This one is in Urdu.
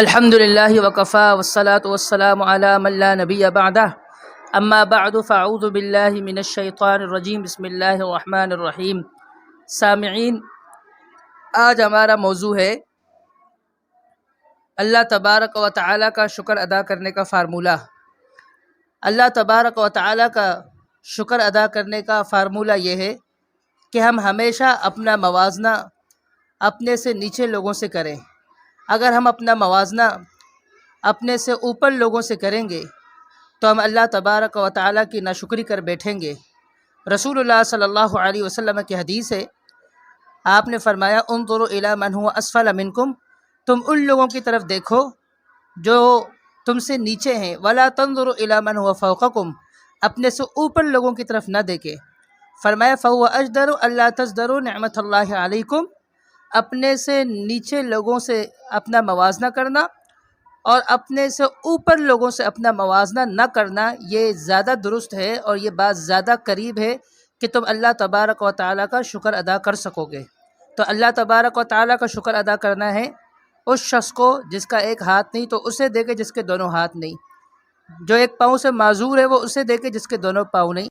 الحمد للہ وکفا والصلاة والسلام علی من لا نبی بعدہ اما بعد فاعوذ باللہ من الشیطان الرجیم بسم اللہ الرحمن الرحیم۔ سامعین، آج ہمارا موضوع ہے اللہ تبارک و تعالیٰ کا شکر ادا کرنے کا فارمولہ۔ اللہ تبارک و تعالیٰ کا شکر ادا کرنے کا فارمولہ یہ ہے کہ ہم ہمیشہ اپنا موازنہ اپنے سے نیچے لوگوں سے کریں۔ اگر ہم اپنا موازنہ اپنے سے اوپر لوگوں سے کریں گے تو ہم اللہ تبارک و تعالیٰ کی ناشکری کر بیٹھیں گے۔ رسول اللہ صلی اللہ علیہ وسلم کی حدیث ہے، آپ نے فرمایا انظروا الی من هو اسفل منکم، تم ان لوگوں کی طرف دیکھو جو تم سے نیچے ہیں، ولا تنظروا الی من هو فوقکم، اپنے سے اوپر لوگوں کی طرف نہ دیکھے۔ فرمایا فهو اجدر الا تزدروا نعمت اللہ علیکم، اپنے سے نیچے لوگوں سے اپنا موازنہ کرنا اور اپنے سے اوپر لوگوں سے اپنا موازنہ نہ کرنا، یہ زیادہ درست ہے اور یہ بات زیادہ قریب ہے کہ تم اللہ تبارک و تعالیٰ کا شکر ادا کر سکو گے۔ تو اللہ تبارک و تعالیٰ کا شکر ادا کرنا ہے اس شخص کو جس کا ایک ہاتھ نہیں تو اسے دے کے جس کے دونوں ہاتھ نہیں، جو ایک پاؤں سے معذور ہے وہ اسے دے کے جس کے دونوں پاؤں نہیں۔